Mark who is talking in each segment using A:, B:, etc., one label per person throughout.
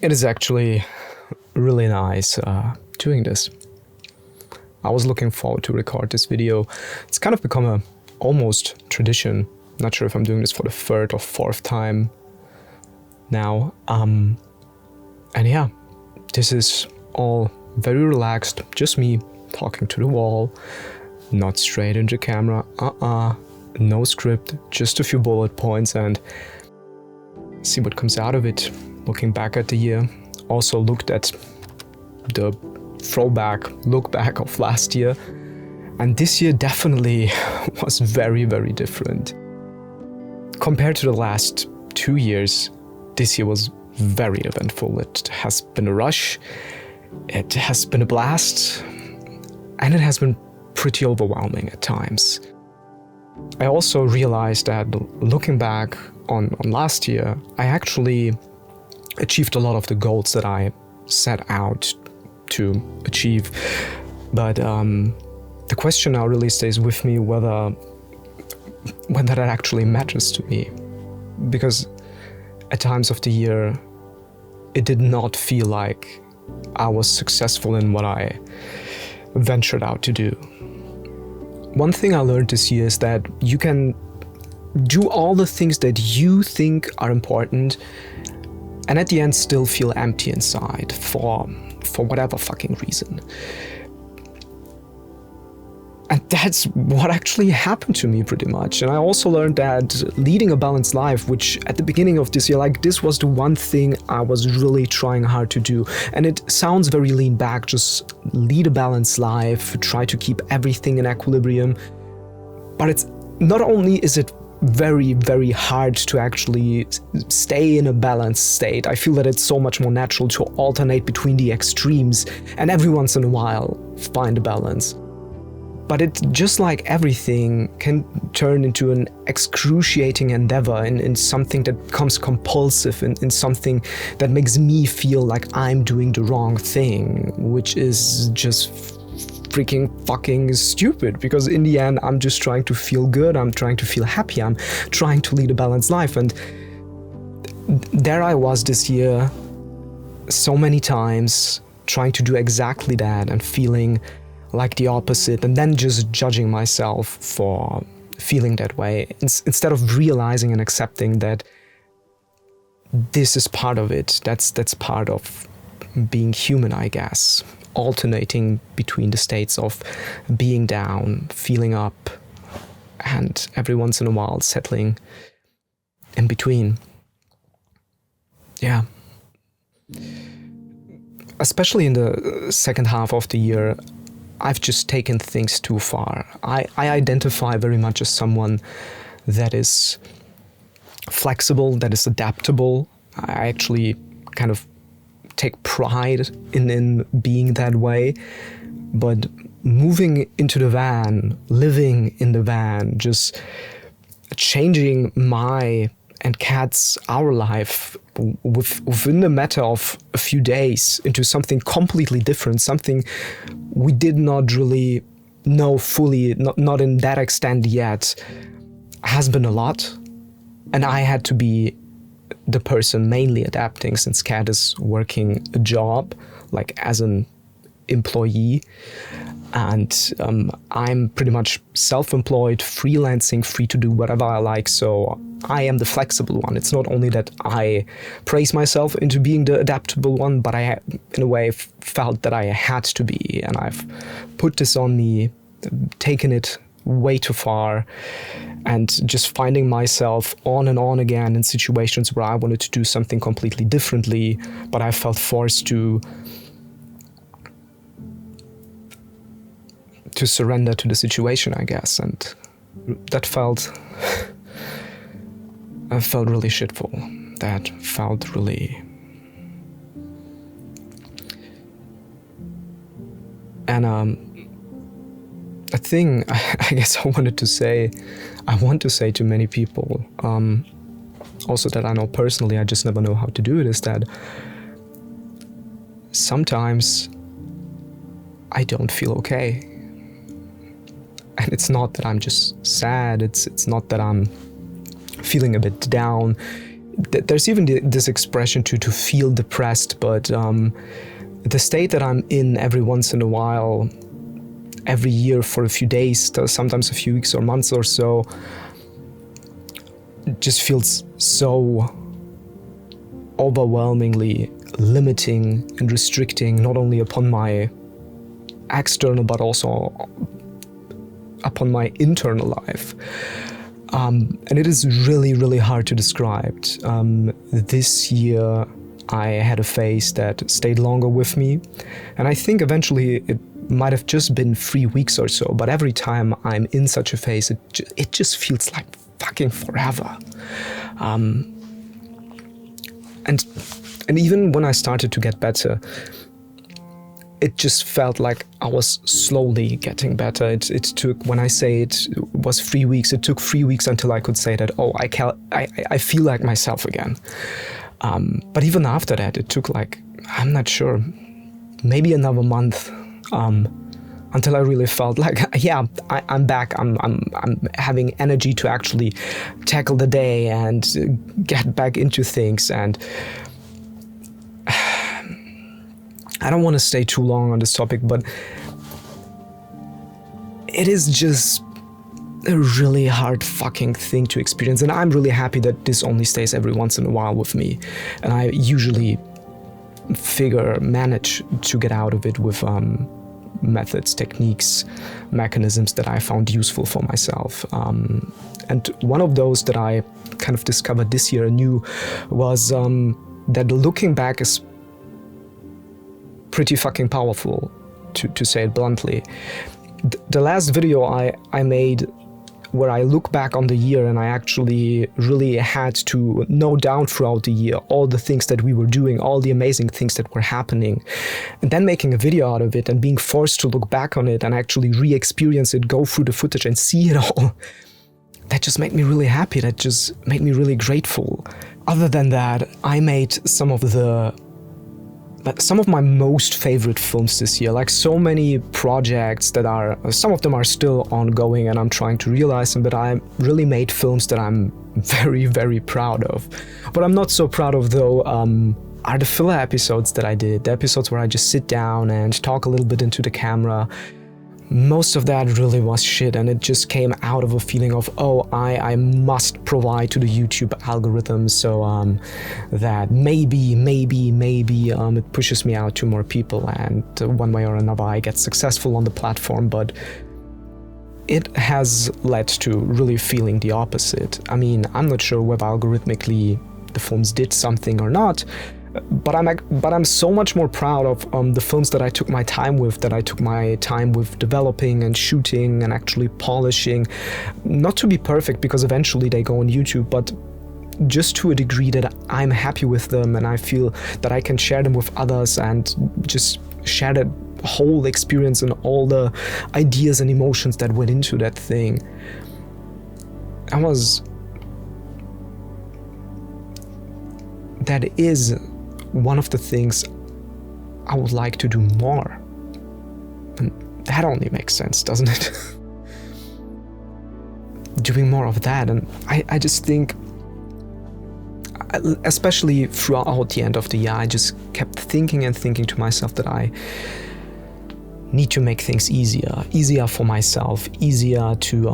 A: It is actually really nice doing this. I was looking forward to record this video. It's kind of become a almost tradition. Not sure if I'm doing this for the third or fourth time now. And yeah, this is all very relaxed, just me talking to the wall, not straight into camera, no script, just a few bullet points and see what comes out of it. Looking back at the year, also looked at the look back of last year, and this year definitely was very, very different. Compared to the last 2 years, this year was very eventful. It has been a rush, it has been a blast, and it has been pretty overwhelming at times. I also realized that looking back on last year, I actually achieved a lot of the goals that I set out to achieve. But the question now really stays with me whether that actually matters to me. Because at times of the year, it did not feel like I was successful in what I ventured out to do. One thing I learned this year is that you can do all the things that you think are important and at the end still feel empty inside for whatever fucking reason. And that's what actually happened to me pretty much. And I also learned that leading a balanced life, which at the beginning of this year, like this was the one thing I was really trying hard to do. And it sounds very lean back, just lead a balanced life, try to keep everything in equilibrium. But it's not only is it very, very hard to actually stay in a balanced state. I feel that it's so much more natural to alternate between the extremes and every once in a while find a balance. But it, just like everything, can turn into an excruciating endeavor, in something that becomes compulsive, in something that makes me feel like I'm doing the wrong thing, which is just freaking fucking stupid, because in the end, I'm just trying to feel good, I'm trying to feel happy, I'm trying to lead a balanced life. And there I was this year, so many times, trying to do exactly that and feeling like the opposite, and then just judging myself for feeling that way, instead of realizing and accepting that this is part of it. That's part of being human, I guess. Alternating between the states of being down, feeling up, and every once in a while settling in between. Yeah. Especially in the second half of the year, I've just taken things too far. I identify very much as someone that is flexible, that is adaptable. I actually kind of take pride in being that way. But moving into the van, living in the van, just changing my and Kat's, our life within the matter of a few days into something completely different, something we did not really know fully, not in that extent yet, has been a lot. And I had to be the person mainly adapting, since Kat is working a job, like as an employee. And I'm pretty much self-employed, freelancing, free to do whatever I like, so I am the flexible one. It's not only that I praise myself into being the adaptable one, but I, in a way, felt that I had to be, and I've put this on me, taken it way too far, and just finding myself on and on again in situations where I wanted to do something completely differently, but I felt forced to surrender to the situation, I guess, and that felt really shitful. That felt really... And a thing I guess I want to say to many people, also that I know personally, I just never know how to do it, is that sometimes I don't feel okay. And it's not that I'm just sad, it's not that I'm feeling a bit down. there's even this expression to feel depressed, but the state that I'm in every once in a while, every year for a few days, sometimes a few weeks or months or so, just feels so overwhelmingly limiting and restricting, not only upon my external but also upon my internal life. And it is really, really hard to describe. This year I had a phase that stayed longer with me, and I think eventually it might have just been 3 weeks or so, but every time I'm in such a phase, it just feels like fucking forever. And even when I started to get better, it just felt like I was slowly getting better. It took, when I say it was 3 weeks, it took 3 weeks until I could say that, oh, I feel like myself again. But even after that, it took like, I'm not sure, maybe another month, until I really felt like, yeah, I'm back. I'm having energy to actually tackle the day and get back into things. And I don't want to stay too long on this topic, but it is just a really hard fucking thing to experience. And I'm really happy that this only stays every once in a while with me. And I usually manage to get out of it with methods, techniques, mechanisms that I found useful for myself. And one of those that I kind of discovered this year anew was that looking back is pretty fucking powerful, to say it bluntly. The last video I made, where I look back on the year and I actually really had to note down throughout the year all the things that we were doing, all the amazing things that were happening, and then making a video out of it and being forced to look back on it and actually re-experience it, go through the footage and see it all. That just made me really happy. That just made me really grateful. Other than that, I made some of my most favorite films this year, like so many projects that some of them are still ongoing and I'm trying to realize them, but I really made films that I'm very, very proud of. What I'm not so proud of though are the filler episodes that I did, the episodes where I just sit down and talk a little bit into the camera. Most of that really was shit, and it just came out of a feeling of, oh, I must provide to the YouTube algorithm so that maybe it pushes me out to more people, and one way or another I get successful on the platform. But it has led to really feeling the opposite. I mean, I'm not sure whether algorithmically the films did something or not, but I'm so much more proud of the films that I took my time with, developing and shooting and actually polishing. Not to be perfect, because eventually they go on YouTube, but just to a degree that I'm happy with them and I feel that I can share them with others and just share that whole experience and all the ideas and emotions that went into that thing. That is one of the things I would like to do more. And that only makes sense, doesn't it? Doing more of that. And I just think, especially throughout the end of the year, I just kept thinking to myself that I need to make things easier for myself, easier to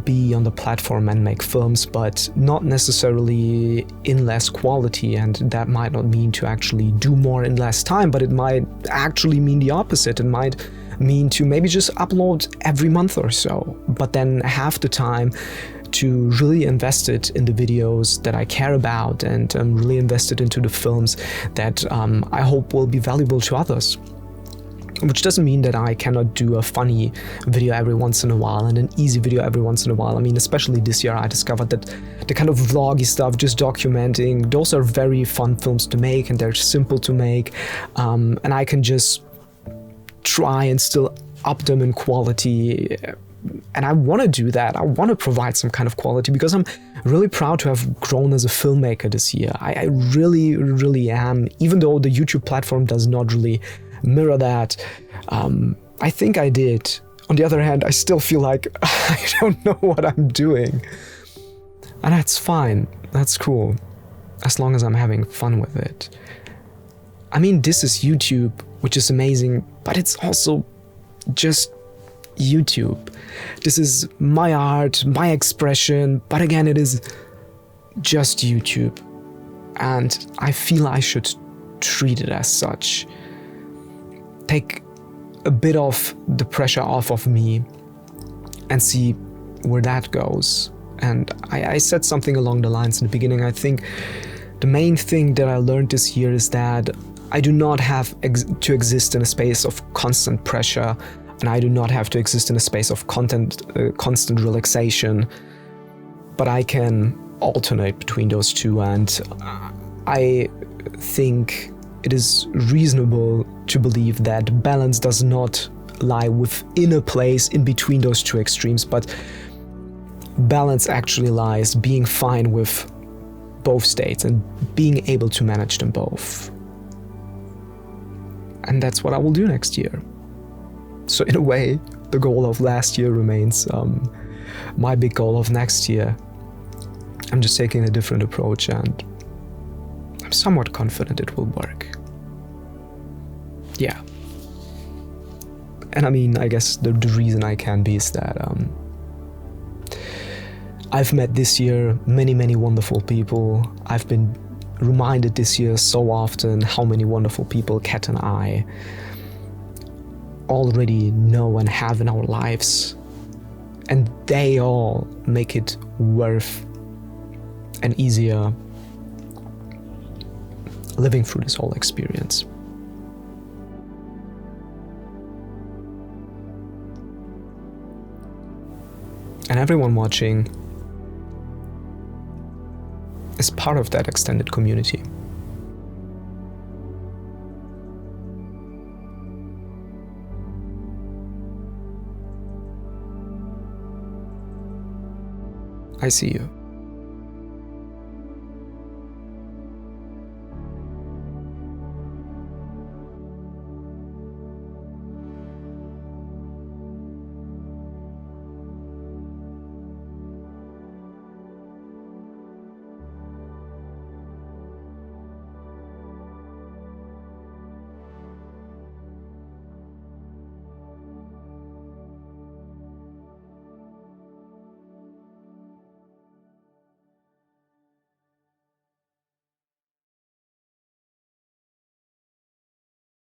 A: be on the platform and make films, but not necessarily in less quality. And that might not mean to actually do more in less time, but it might actually mean the opposite. It might mean to maybe just upload every month or so, but then have the time to really invest it in the videos that I care about and really invest it into the films that I hope will be valuable to others. Which doesn't mean that I cannot do a funny video every once in a while and an easy video every once in a while. I mean, especially this year I discovered that the kind of vloggy stuff, just documenting, those are very fun films to make and they're simple to make. And I can just try and still up them in quality. And I want to do that. I want to provide some kind of quality because I'm really proud to have grown as a filmmaker this year. I really, really am, even though the YouTube platform does not really mirror that. I think I did. On the other hand, I still feel like I don't know what I'm doing. And that's fine. That's cool. as long as I'm having fun with it. I mean, this is YouTube, which is amazing, but it's also just YouTube. This is my art, my expression, but again, it is just YouTube. And I feel I should treat it as such. Take a bit of the pressure off of me and see where that goes. And I said something along the lines in the beginning. I think the main thing that I learned this year is that I do not have to exist in a space of constant pressure, and I do not have to exist in a space of constant relaxation, but I can alternate between those two. And I think it is reasonable to believe that balance does not lie within a place in between those two extremes, but balance actually lies being fine with both states and being able to manage them both. And that's what I will do next year. So in a way, the goal of last year remains my big goal of next year. I'm just taking a different approach, and I'm somewhat confident it will work. Yeah. And I mean, I guess the reason I can be is that I've met this year many wonderful people. I've been reminded this year so often how many wonderful people Kat and I already know and have in our lives. And they all make it worth and easier living through this whole experience. And everyone watching is part of that extended community. I see you.